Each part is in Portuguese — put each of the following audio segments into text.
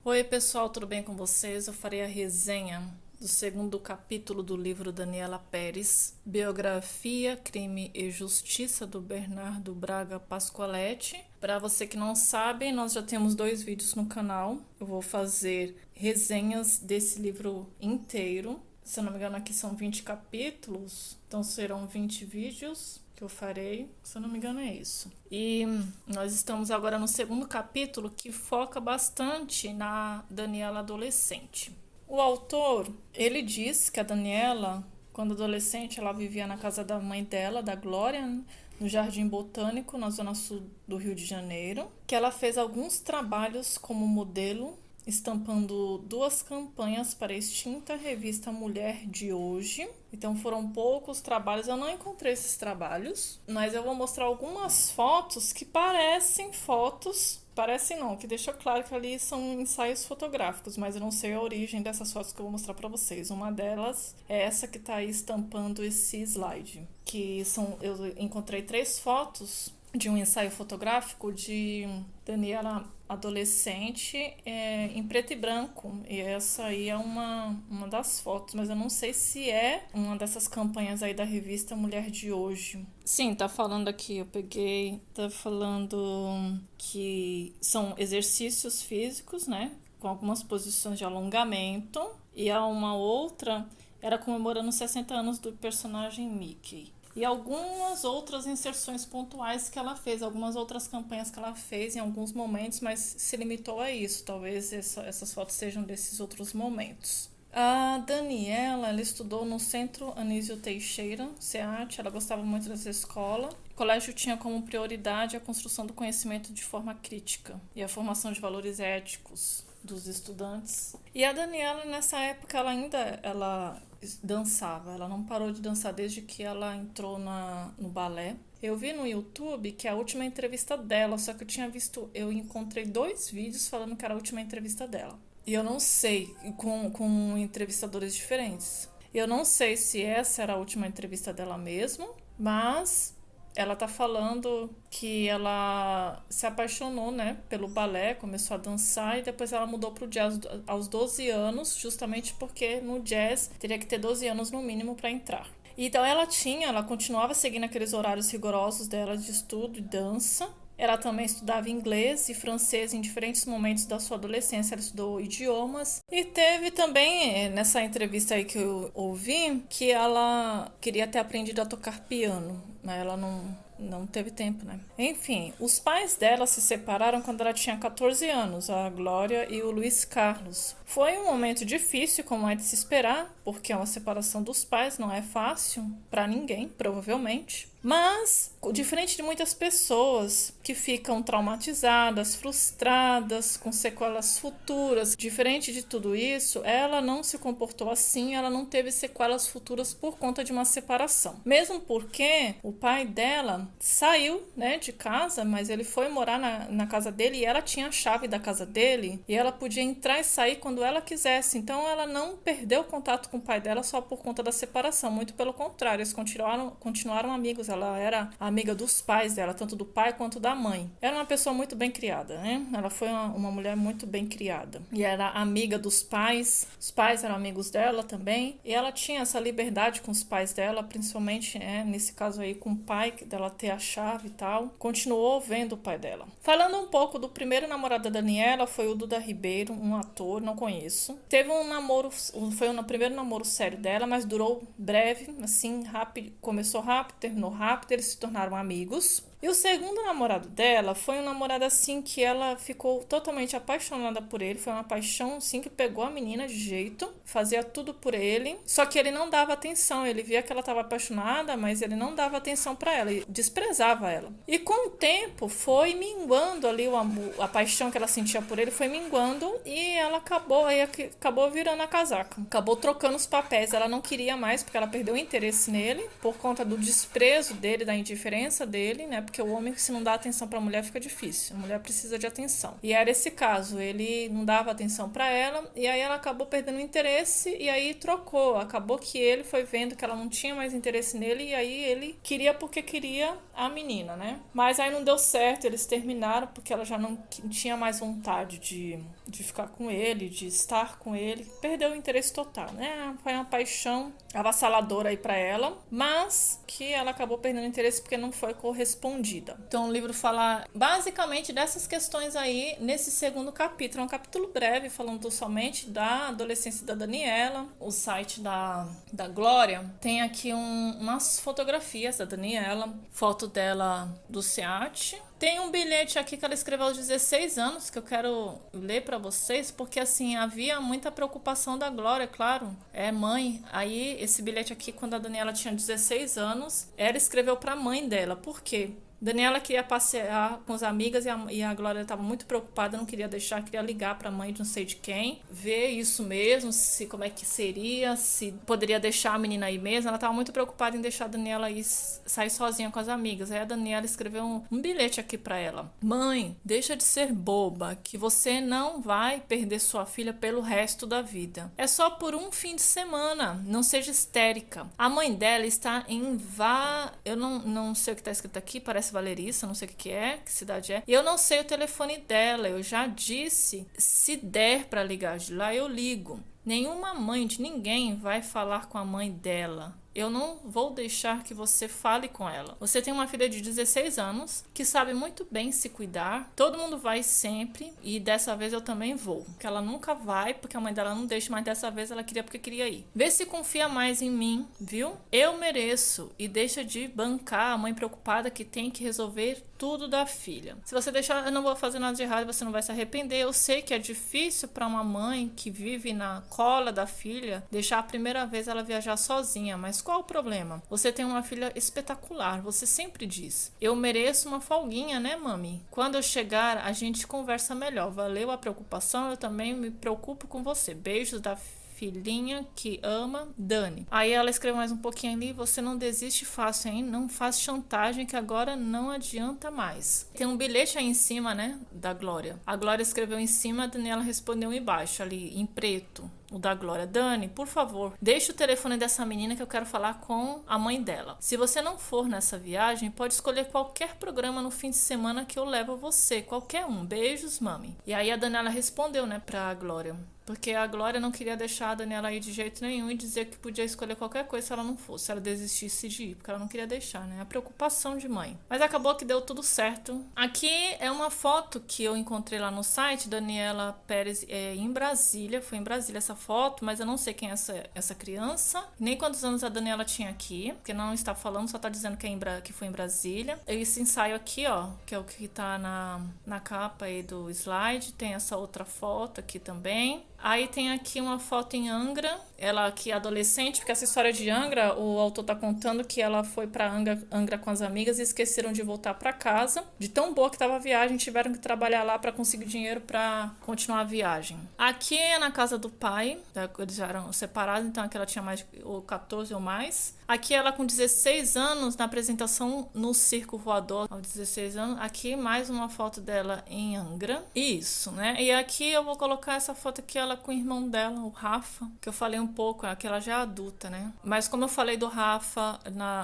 Oi, pessoal, tudo bem com vocês? Eu farei a resenha do segundo capítulo do livro Daniela Pérez, Biografia, Crime e Justiça, do Bernardo Braga Pascoaletti. Para você que não sabe, nós já temos 2 vídeos no canal. Eu vou fazer resenhas desse livro inteiro. Se eu não me engano, aqui são 20 capítulos, então serão 20 vídeos que eu farei, se eu não me engano é isso. E nós estamos agora no segundo capítulo, que foca bastante na Daniela adolescente. O autor, ele diz que a Daniela, quando adolescente, ela vivia na casa da mãe dela, da Glória, no Jardim Botânico, na zona sul do Rio de Janeiro, que ela fez alguns trabalhos como modelo, estampando 2 campanhas para a extinta revista Mulher de Hoje. Então foram poucos trabalhos, eu não encontrei esses trabalhos, mas eu vou mostrar algumas fotos que parecem fotos, parecem não, que deixa claro que ali são ensaios fotográficos, mas eu não sei a origem dessas fotos que eu vou mostrar para vocês. Uma delas é essa que está aí estampando esse slide, que são, eu encontrei 3 fotos de um ensaio fotográfico de Daniela adolescente em preto e branco, e essa aí é uma das fotos, mas eu não sei se é uma dessas campanhas aí da revista Mulher de Hoje. Sim, tá falando aqui, eu peguei, tá falando que são exercícios físicos, né, com algumas posições de alongamento, e a uma outra era comemorando 60 anos do personagem Mickey. E algumas outras inserções pontuais que ela fez, algumas outras campanhas que ela fez em alguns momentos, mas se limitou a isso. Talvez essas fotos sejam desses outros momentos. A Daniela, ela estudou no Centro Anísio Teixeira, CEAT, ela gostava muito dessa escola. O colégio tinha como prioridade a construção do conhecimento de forma crítica e a formação de valores éticos dos estudantes. E a Daniela, nessa época, ela dançava, ela não parou de dançar desde que ela entrou no balé. Eu vi no YouTube que é a última entrevista dela, só que eu encontrei 2 vídeos falando que era a última entrevista dela. E eu não sei, com entrevistadores diferentes. Eu não sei se essa era a última entrevista dela mesmo, mas ela tá falando que ela se apaixonou, né, pelo balé, começou a dançar e depois ela mudou pro jazz aos 12 anos, justamente porque no jazz teria que ter 12 anos no mínimo para entrar. Então ela continuava seguindo aqueles horários rigorosos dela de estudo e dança. Ela também estudava inglês e francês em diferentes momentos da sua adolescência. Ela estudou idiomas. E teve também, nessa entrevista aí que eu ouvi, que ela queria ter aprendido a tocar piano, mas ela não teve tempo, né? Enfim, os pais dela se separaram quando ela tinha 14 anos, a Glória e o Luiz Carlos. Foi um momento difícil, como é de se esperar, porque uma separação dos pais não é fácil para ninguém, provavelmente. Mas, diferente de muitas pessoas que ficam traumatizadas, frustradas, com sequelas futuras, diferente de tudo isso, ela não se comportou assim, ela não teve sequelas futuras por conta de uma separação. Mesmo porque o pai dela saiu, né, de casa, mas ele foi morar na casa dele e ela tinha a chave da casa dele e ela podia entrar e sair quando ela quisesse. Então ela não perdeu contato com o pai dela só por conta da separação, muito pelo contrário, eles continuaram amigos. Ela era amiga dos pais dela, tanto do pai quanto da mãe. Era uma pessoa muito bem criada, né? Ela foi uma mulher muito bem criada. E era amiga dos pais, os pais eram amigos dela também. E ela tinha essa liberdade com os pais dela, principalmente, nesse caso aí, com o pai dela ter a chave e tal. Continuou vendo o pai dela. Falando um pouco do primeiro namorado da Daniela, foi o Duda Ribeiro, um ator, não conheço. Teve um namoro, foi o primeiro namoro sério dela, mas durou breve, assim, rápido. Começou rápido, terminou rápido, eles se tornaram amigos. E o segundo namorado dela foi um namorado assim que ela ficou totalmente apaixonada por ele. Foi uma paixão assim que pegou a menina de jeito, fazia tudo por ele. Só que ele não dava atenção, ele via que ela estava apaixonada, mas ele não dava atenção para ela, ele desprezava ela. E com o tempo foi minguando ali o amor, a paixão que ela sentia por ele foi minguando e ela acabou virando a casaca. Acabou trocando os papéis, ela não queria mais porque ela perdeu o interesse nele por conta do desprezo dele, da indiferença dele, né? Porque o homem, se não dá atenção pra mulher, fica difícil. A mulher precisa de atenção. E era esse caso, ele não dava atenção pra ela, e aí ela acabou perdendo o interesse, e aí trocou. Acabou que ele foi vendo que ela não tinha mais interesse nele, e aí ele queria porque queria a menina, né? Mas aí não deu certo, eles terminaram porque ela já não tinha mais vontade de ficar com ele, de estar com ele. Perdeu o interesse total, né? Foi uma paixão avassaladora aí pra ela, mas que ela acabou perdendo interesse porque não foi correspondida. Então o livro fala basicamente dessas questões aí nesse segundo capítulo. É um capítulo breve, falando somente da adolescência da Daniela. O site da Glória tem aqui umas fotografias da Daniela, foto dela do SEAT. Tem um bilhete aqui que ela escreveu aos 16 anos, que eu quero ler pra vocês, porque assim, havia muita preocupação da Glória, claro, é mãe. Aí, esse bilhete aqui, quando a Daniela tinha 16 anos, ela escreveu pra mãe dela. Por quê? Daniela queria passear com as amigas e a Glória estava muito preocupada, não queria deixar, queria ligar para a mãe de não sei de quem, ver isso mesmo, se como é que seria, se poderia deixar a menina aí mesmo. Ela estava muito preocupada em deixar a Daniela ir sair sozinha com as amigas. Aí a Daniela escreveu um bilhete aqui para ela: mãe, deixa de ser boba, que você não vai perder sua filha pelo resto da vida. É só por um fim de semana, não seja histérica. A mãe dela está em eu não sei o que está escrito aqui, parece Valeriça, não sei o que é, que cidade é. E eu não sei o telefone dela, eu já disse, se der para ligar de lá, eu ligo. Nenhuma mãe de ninguém vai falar com a mãe dela. Eu não vou deixar que você fale com ela. Você tem uma filha de 16 anos que sabe muito bem se cuidar. Todo mundo vai sempre e dessa vez eu também vou. Porque ela nunca vai, porque a mãe dela não deixa, mas dessa vez ela queria porque queria ir. Vê se confia mais em mim, viu? Eu mereço e deixa de bancar a mãe preocupada que tem que resolver tudo da filha. Se você deixar, eu não vou fazer nada de errado, você não vai se arrepender. Eu sei que é difícil para uma mãe que vive na cola da filha deixar a primeira vez ela viajar sozinha, mas qual o problema? Você tem uma filha espetacular, você sempre diz: eu mereço uma folguinha, né, mami? Quando eu chegar, a gente conversa melhor. Valeu a preocupação, eu também me preocupo com você. Beijos da filhinha que ama, Dani. Aí ela escreveu mais um pouquinho ali: você não desiste fácil, hein? Não faz chantagem que agora não adianta mais. Tem um bilhete aí em cima, né, da Glória. A Glória escreveu em cima, a Daniela respondeu embaixo, ali em preto. O da Glória: Dani, por favor, deixa o telefone dessa menina que eu quero falar com a mãe dela. Se você não for nessa viagem, pode escolher qualquer programa no fim de semana que eu levo você. Qualquer um. Beijos, mami. E aí a Daniela respondeu, né, pra Glória. Porque a Glória não queria deixar a Daniela ir de jeito nenhum e dizer que podia escolher qualquer coisa se ela não fosse, se ela desistisse de ir, porque ela não queria deixar, né? A preocupação de mãe. Mas acabou que deu tudo certo. Aqui é uma foto que eu encontrei lá no site, Daniela Pérez, em Brasília. Foi em Brasília essa foto, mas eu não sei quem é essa criança, nem quantos anos a Daniela tinha aqui, porque não está falando, só está dizendo que foi em Brasília. Esse ensaio aqui, ó, que é o que tá na capa aí do slide, tem essa outra foto aqui também. Aí tem aqui uma foto em Angra, ela aqui adolescente, porque essa história de Angra, o autor tá contando que ela foi pra Angra com as amigas e esqueceram de voltar pra casa. De tão boa que tava a viagem, tiveram que trabalhar lá pra conseguir dinheiro pra continuar a viagem. Aqui é na casa do pai, eles já eram separados, então aqui ela tinha mais 14 ou mais. Aqui ela com 16 anos, na apresentação no Circo Voador, aos 16 anos. Aqui mais uma foto dela em Angra. Isso, né? E aqui eu vou colocar essa foto aqui, ela com o irmão dela, o Rafa, que eu falei um pouco, que ela já é adulta, né? Mas como eu falei do Rafa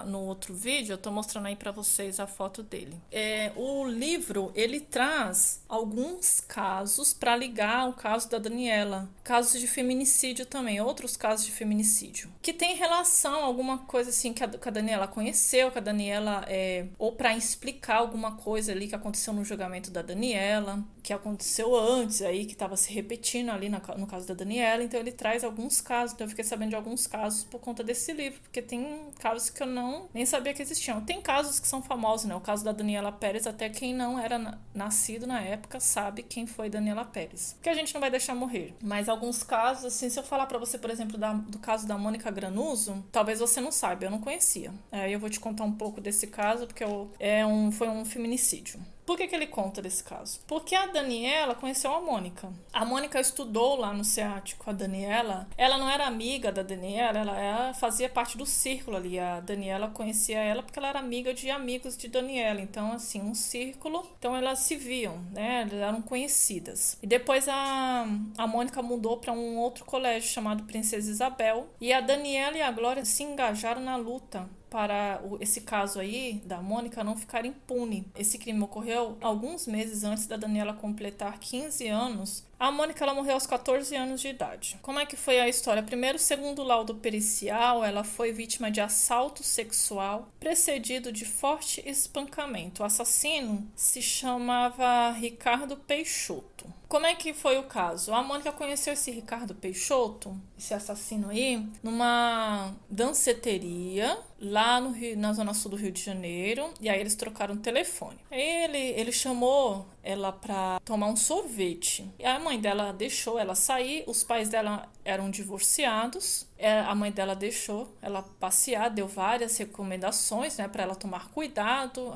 no outro vídeo, eu tô mostrando aí pra vocês a foto dele. O livro, ele traz alguns casos pra ligar ao caso da Daniela. Casos de feminicídio também, outros casos de feminicídio. Que tem relação, alguma coisa assim que a Daniela conheceu, que a Daniela, ou pra explicar alguma coisa ali que aconteceu no julgamento da Daniela, que aconteceu antes aí, que tava se repetindo ali no caso da Daniela. Então ele traz alguns casos, então eu fiquei sabendo de alguns casos por conta desse livro, porque tem casos que eu nem sabia que existiam. Tem casos que são famosos, né? O caso da Daniela Pérez, até quem não era nascido na época sabe quem foi Daniela Pérez, que a gente não vai deixar morrer. Mas alguns casos, assim, se eu falar pra você, por exemplo, do caso da Mônica Granuso, talvez você não saiba, eu não conhecia. Aí eu vou te contar um pouco desse caso, porque foi um feminicídio. Por que ele conta desse caso? Porque a Daniela conheceu a Mônica. A Mônica estudou lá no SEAT com a Daniela. Ela não era amiga da Daniela, ela fazia parte do círculo ali. A Daniela conhecia ela porque ela era amiga de amigos de Daniela. Então, assim, um círculo. Então, elas se viam, né? Elas eram conhecidas. E depois a Mônica mudou para um outro colégio chamado Princesa Isabel. E a Daniela e a Glória se engajaram na luta para esse caso aí da Mônica não ficar impune. Esse crime ocorreu alguns meses antes da Daniela completar 15 anos. A Mônica ela morreu aos 14 anos de idade. Como é que foi a história? Primeiro, segundo o laudo pericial, ela foi vítima de assalto sexual precedido de forte espancamento. O assassino se chamava Ricardo Peixoto. Como é que foi o caso? A Mônica conheceu esse Ricardo Peixoto, esse assassino aí, numa danceteria lá no Rio, na zona sul do Rio de Janeiro, e aí eles trocaram o telefone. Ele chamou ela pra tomar um sorvete. E a mãe dela deixou ela sair, os pais dela eram divorciados, a mãe dela deixou ela passear, deu várias recomendações, né, para ela tomar cuidado,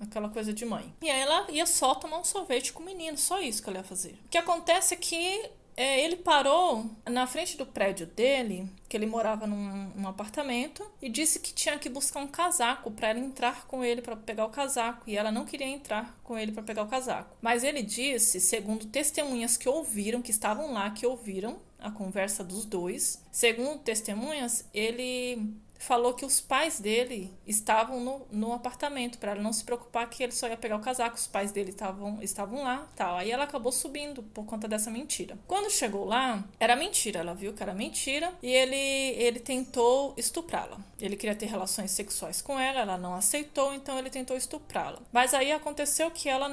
aquela coisa de mãe. E aí ela ia só tomar um sorvete com o menino, só isso que ela ia fazer. O que acontece é que ele parou na frente do prédio dele, que ele morava num apartamento, e disse que tinha que buscar um casaco para ela entrar com ele para pegar o casaco, e ela não queria entrar com ele para pegar o casaco. Mas ele disse, segundo testemunhas que ouviram, que estavam lá, que ouviram a conversa dos dois, segundo testemunhas, ele falou que os pais dele estavam no apartamento, para ela não se preocupar que ele só ia pegar o casaco, os pais dele estavam lá, tal. Aí ela acabou subindo por conta dessa mentira. Quando chegou lá, era mentira, ela viu que era mentira, e ele tentou estuprá-la. Ele queria ter relações sexuais com ela não aceitou, então ele tentou estuprá-la. Mas aí aconteceu que ela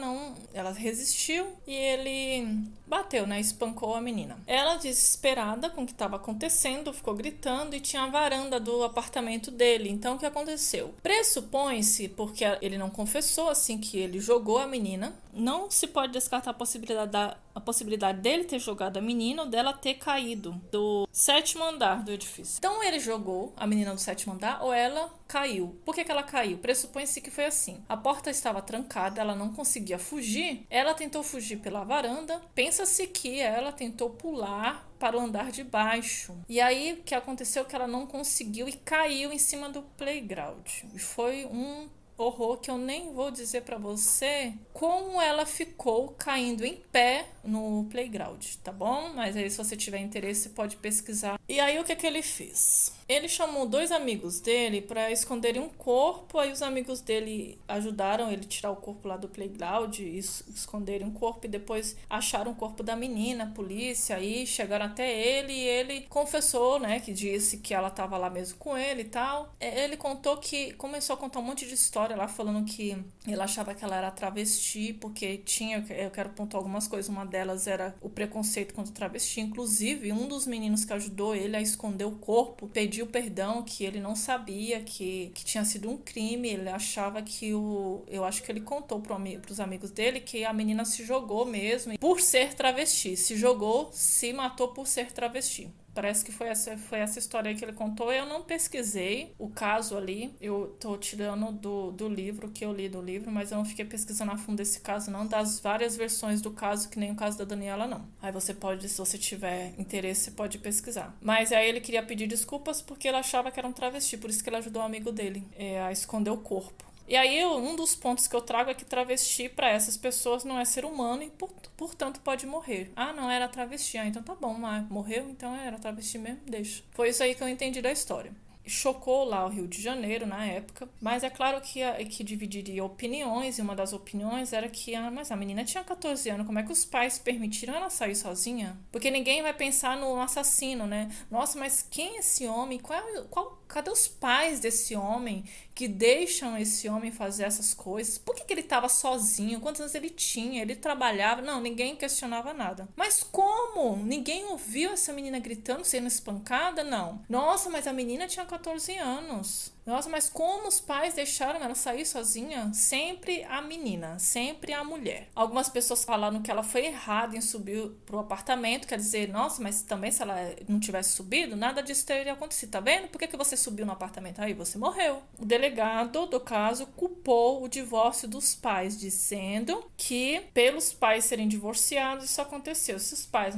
resistiu e ele bateu, né, espancou a menina. Ela, desesperada com o que estava acontecendo, ficou gritando e tinha a varanda do apartamento dele. Então, o que aconteceu? Pressupõe-se, porque ele não confessou assim que ele jogou a menina, não se pode descartar a possibilidade dele ter jogado a menina ou dela ter caído do 7º andar do edifício. Então, ele jogou a menina do 7º andar ou ela caiu. Por que ela caiu? Pressupõe-se que foi assim. A porta estava trancada, ela não conseguia fugir. Ela tentou fugir pela varanda. Pensa-se que ela tentou pular para o andar de baixo. E aí, o que aconteceu é que ela não conseguiu e caiu em cima do playground. E foi um horror que eu nem vou dizer pra você como ela ficou caindo em pé no playground, tá bom? Mas aí, se você tiver interesse, pode pesquisar. E aí, o que ele fez? Ele chamou 2 amigos dele para esconderem um corpo, aí os amigos dele ajudaram ele a tirar o corpo lá do playground, e esconderem um corpo, e depois acharam o corpo da menina, a polícia, aí chegaram até ele, e ele confessou, né, que disse que ela estava lá mesmo com ele e tal. Ele começou a contar um monte de história lá, falando que ele achava que ela era travesti, porque eu quero pontuar algumas coisas, uma delas era o preconceito contra travesti, inclusive um dos meninos que ajudou ele a esconder o corpo, pediu perdão, que ele não sabia que tinha sido um crime, ele achava que eu acho que ele contou pros amigos dele que a menina se jogou mesmo, por ser travesti, se matou por ser travesti. Parece que foi essa história aí que ele contou. Eu não pesquisei o caso ali. Eu tô tirando do livro, que eu li do livro, mas eu não fiquei pesquisando a fundo esse caso, não. Das várias versões do caso, que nem o caso da Daniela, não. Aí você pode, se você tiver interesse, pode pesquisar. Mas aí ele queria pedir desculpas porque ele achava que era um travesti. Por isso que ele ajudou o amigo dele a esconder o corpo. E aí, um dos pontos que eu trago é que travesti para essas pessoas não é ser humano e, portanto, pode morrer. Ah, não, era travesti. Ah, então tá bom, mas morreu, então era travesti mesmo, deixa. Foi isso aí que eu entendi da história. Chocou lá o Rio de Janeiro na época, mas é claro que dividiria opiniões, e uma das opiniões era que mas a menina tinha 14 anos, como é que os pais permitiram ela sair sozinha? Porque ninguém vai pensar no assassino, né? Nossa, mas quem é esse homem? Cadê os pais desse homem que deixam esse homem fazer essas coisas? Por que ele estava sozinho? Quantos anos ele tinha? Ele trabalhava? Não, ninguém questionava nada. Mas como? Ninguém ouviu essa menina gritando, sendo espancada? Não. Nossa, mas a menina tinha 14 anos. Nossa, mas como os pais deixaram ela sair sozinha? Sempre a menina, sempre a mulher. Algumas pessoas falaram que ela foi errada em subir pro apartamento, quer dizer, nossa, mas também se ela não tivesse subido, nada disso teria acontecido, tá vendo? Por que você subiu no apartamento? Aí você morreu. O delegado do caso culpou o divórcio dos pais, dizendo que pelos pais serem divorciados, isso aconteceu. Se os pais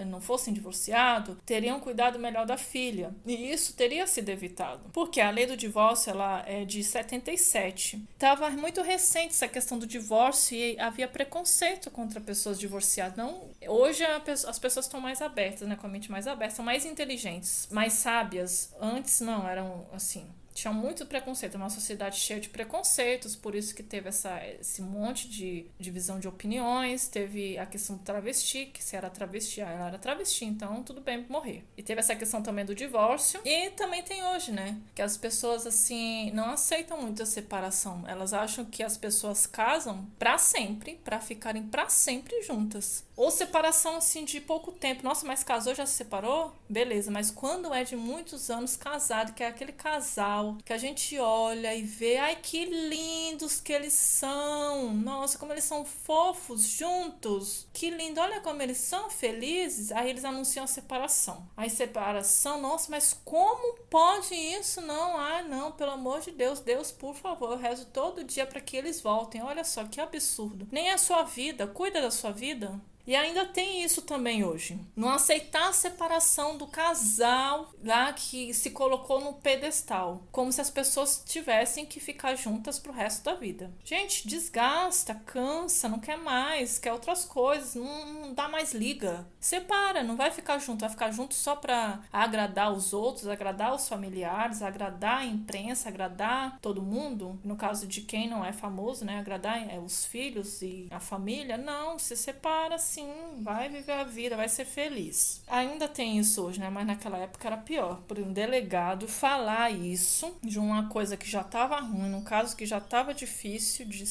não fossem divorciados, teriam cuidado melhor da filha. E isso teria sido evitado. Porque a lei do divórcio, ela é de 77. Estava muito recente essa questão do divórcio e havia preconceito contra pessoas divorciadas. Não, hoje as pessoas estão mais abertas, né, com a mente mais aberta, são mais inteligentes, mais sábias. Antes não, eram assim, tinha muito preconceito, uma sociedade cheia de preconceitos, por isso que teve esse monte de divisão de opiniões, teve a questão do travesti, que se era travesti, ela era travesti, então tudo bem morrer. E teve essa questão também do divórcio, e também tem hoje, né, que as pessoas, assim, não aceitam muito a separação, elas acham que as pessoas casam pra sempre, pra ficarem pra sempre juntas. Ou separação, assim, de pouco tempo, nossa, mas casou, já se separou? Beleza, mas quando é de muitos anos casado, que é aquele casal que a gente olha e vê, ai que lindos que eles são, nossa, como eles são fofos juntos, que lindo, olha como eles são felizes, aí eles anunciam a separação. Aí separação, nossa, mas como pode isso? Não, não, pelo amor de Deus, Deus, por favor, eu rezo todo dia para que eles voltem, olha só que absurdo, nem é a sua vida, cuida da sua vida. E ainda tem isso também hoje. Não aceitar a separação do casal lá que se colocou no pedestal. Como se as pessoas tivessem que ficar juntas pro resto da vida. Gente, desgasta, cansa, não quer mais, quer outras coisas, não dá mais liga. Separa, não vai ficar junto só pra agradar os outros, agradar os familiares, agradar a imprensa, agradar todo mundo. No caso de quem não é famoso, né? Agradar os filhos e a família. Não, se separa sim. Vai viver a vida, vai ser feliz. Ainda tem isso hoje, né? Mas naquela época era pior. Por um delegado falar isso de uma coisa que já estava ruim, num caso que já estava difícil de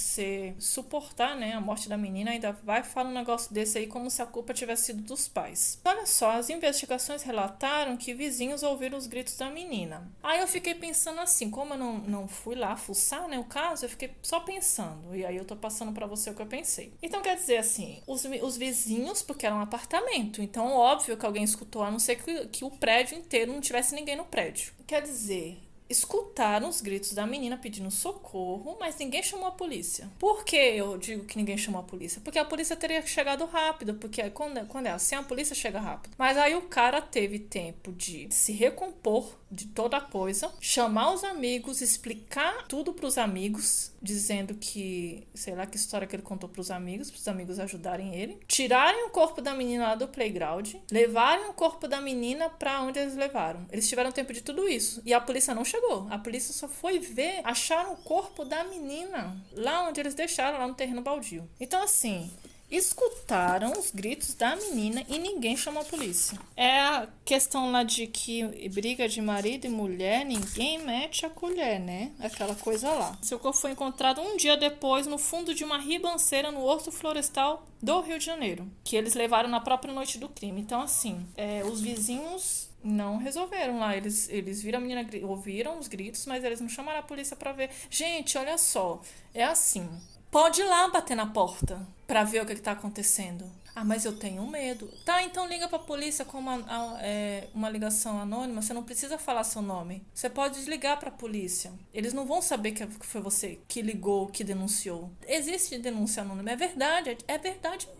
suportar, né? A morte da menina, ainda vai falar um negócio desse aí como se a culpa tivesse sido dos pais. Olha só, as investigações relataram que vizinhos ouviram os gritos da menina. Aí eu fiquei pensando assim, como eu não fui lá fuçar, né, o caso, eu fiquei só pensando. E aí eu tô passando pra você o que eu pensei. Então quer dizer assim, os vizinhos, porque era um apartamento, então óbvio que alguém escutou, a não ser que o prédio inteiro não tivesse ninguém no prédio. Quer dizer, escutaram os gritos da menina pedindo socorro, mas ninguém chamou a polícia. Por que eu digo que ninguém chamou a polícia? Porque a polícia teria chegado rápido, porque quando é assim, a polícia chega rápido. Mas aí o cara teve tempo de se recompor de toda a coisa, chamar os amigos, explicar tudo pros amigos, dizendo que, sei lá que história que ele contou pros amigos ajudarem ele, tirarem o corpo da menina lá do playground, levarem o corpo da menina pra onde eles levaram. Eles tiveram tempo de tudo isso. E a polícia não chegou. A polícia só foi ver, acharam o corpo da menina lá onde eles deixaram, lá no terreno baldio. Então, assim, escutaram os gritos da menina e ninguém chamou a polícia. É a questão lá de que briga de marido e mulher, ninguém mete a colher, né? Aquela coisa lá. Seu corpo foi encontrado um dia depois no fundo de uma ribanceira no Horto Florestal do Rio de Janeiro, que eles levaram na própria noite do crime. Então, assim, os vizinhos não resolveram lá, eles viram a menina, ouviram os gritos, mas eles não chamaram a polícia pra ver. Gente, olha só, é assim, pode ir lá bater na porta pra ver o que tá acontecendo. Ah, mas eu tenho medo. Tá, então liga pra polícia com uma ligação anônima. Você não precisa falar seu nome. Você pode ligar pra polícia. Eles não vão saber que foi você que ligou, que denunciou. Existe denúncia anônima. É verdade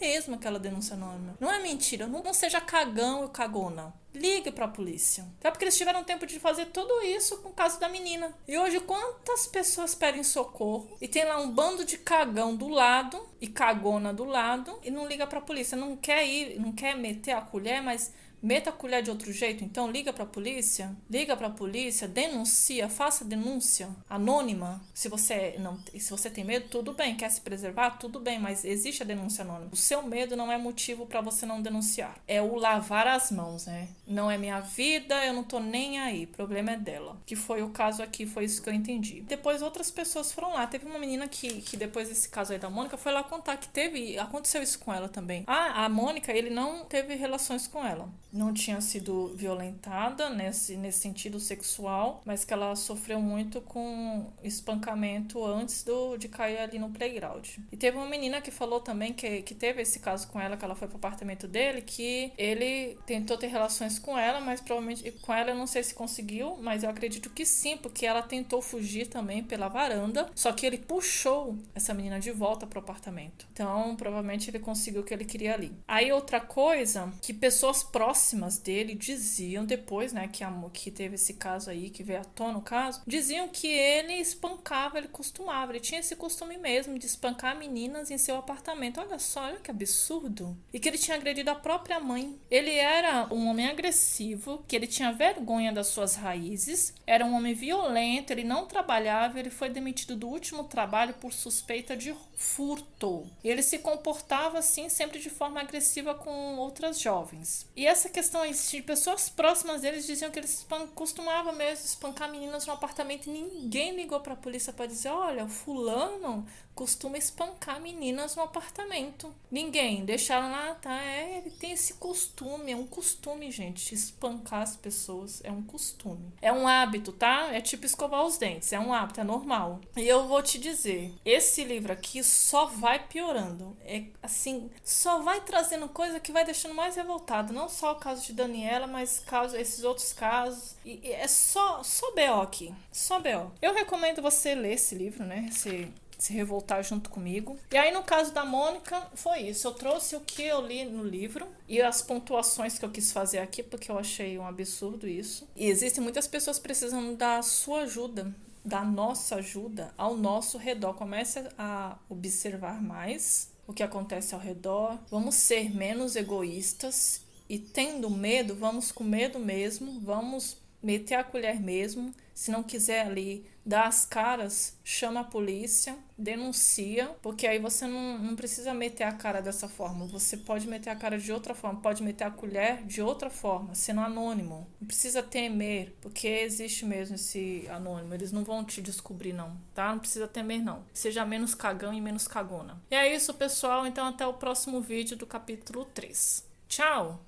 mesmo aquela denúncia anônima. Não é mentira. Não seja cagão ou cagona. Ligue pra polícia. Até porque eles tiveram tempo de fazer tudo isso com o caso da menina. E hoje, quantas pessoas pedem socorro e tem lá um bando de cagão do lado e cagona do lado e não liga pra polícia? Não quer ir, não quer meter a colher, mas meta a colher de outro jeito. Então liga pra polícia, denuncia, faça denúncia anônima. Se você tem medo, tudo bem, quer se preservar, tudo bem, mas existe a denúncia anônima. O seu medo não é motivo pra você não denunciar. É o lavar as mãos, né? Não é minha vida, eu não tô nem aí, o problema é dela. Que foi o caso aqui, foi isso que eu entendi. Depois outras pessoas foram lá. Teve uma menina que depois desse caso aí da Mônica foi lá contar que aconteceu isso com ela também. A Mônica, ele não teve relações com ela. não tinha sido violentada nesse sentido sexual, mas que ela sofreu muito com espancamento antes de cair ali no playground. E teve uma menina que falou também que teve esse caso com ela, que ela foi pro apartamento dele, que ele tentou ter relações com ela, mas provavelmente com ela eu não sei se conseguiu, mas eu acredito que sim, porque ela tentou fugir também pela varanda, só que ele puxou essa menina de volta pro apartamento. Então, provavelmente ele conseguiu o que ele queria ali. Aí outra coisa que pessoas próximas dele diziam depois, né, que teve esse caso aí, que veio à tona o caso, diziam que ele espancava, ele costumava, ele tinha esse costume mesmo de espancar meninas em seu apartamento. Olha só, olha que absurdo. E que ele tinha agredido a própria mãe. Ele era um homem agressivo, que ele tinha vergonha das suas raízes, era um homem violento, ele não trabalhava, ele foi demitido do último trabalho por suspeita de furto. E ele se comportava assim, sempre de forma agressiva com outras jovens. E essa questão aí, de pessoas próximas deles diziam que ele costumava mesmo espancar meninas no apartamento e ninguém ligou pra polícia pra dizer, olha, o fulano costuma espancar meninas no apartamento. Ninguém. Deixaram lá, tá? Ele tem esse costume. É um costume, gente. Espancar as pessoas é um costume. É um hábito, tá? É tipo escovar os dentes. É um hábito, é normal. E eu vou te dizer, esse livro aqui só vai piorando. É assim, só vai trazendo coisa que vai deixando mais revoltado. Não só o caso de Daniela, mas esses outros casos. E é só BO aqui. Só BO. Eu recomendo você ler esse livro, né? Se revoltar junto comigo. E aí, no caso da Mônica, foi isso. Eu trouxe o que eu li no livro e as pontuações que eu quis fazer aqui, porque eu achei um absurdo isso. E existem muitas pessoas precisando da sua ajuda, da nossa ajuda ao nosso redor. Comece a observar mais o que acontece ao redor. Vamos ser menos egoístas e, tendo medo, vamos com medo mesmo, vamos meter a colher mesmo. Se não quiser ali dar as caras, chama a polícia, denuncia, porque aí você não precisa meter a cara dessa forma. Você pode meter a cara de outra forma, pode meter a colher de outra forma, sendo anônimo. Não precisa temer, porque existe mesmo esse anônimo. Eles não vão te descobrir, não, tá? Não precisa temer, não. Seja menos cagão e menos cagona. E é isso, pessoal. Então, até o próximo vídeo do capítulo 3. Tchau!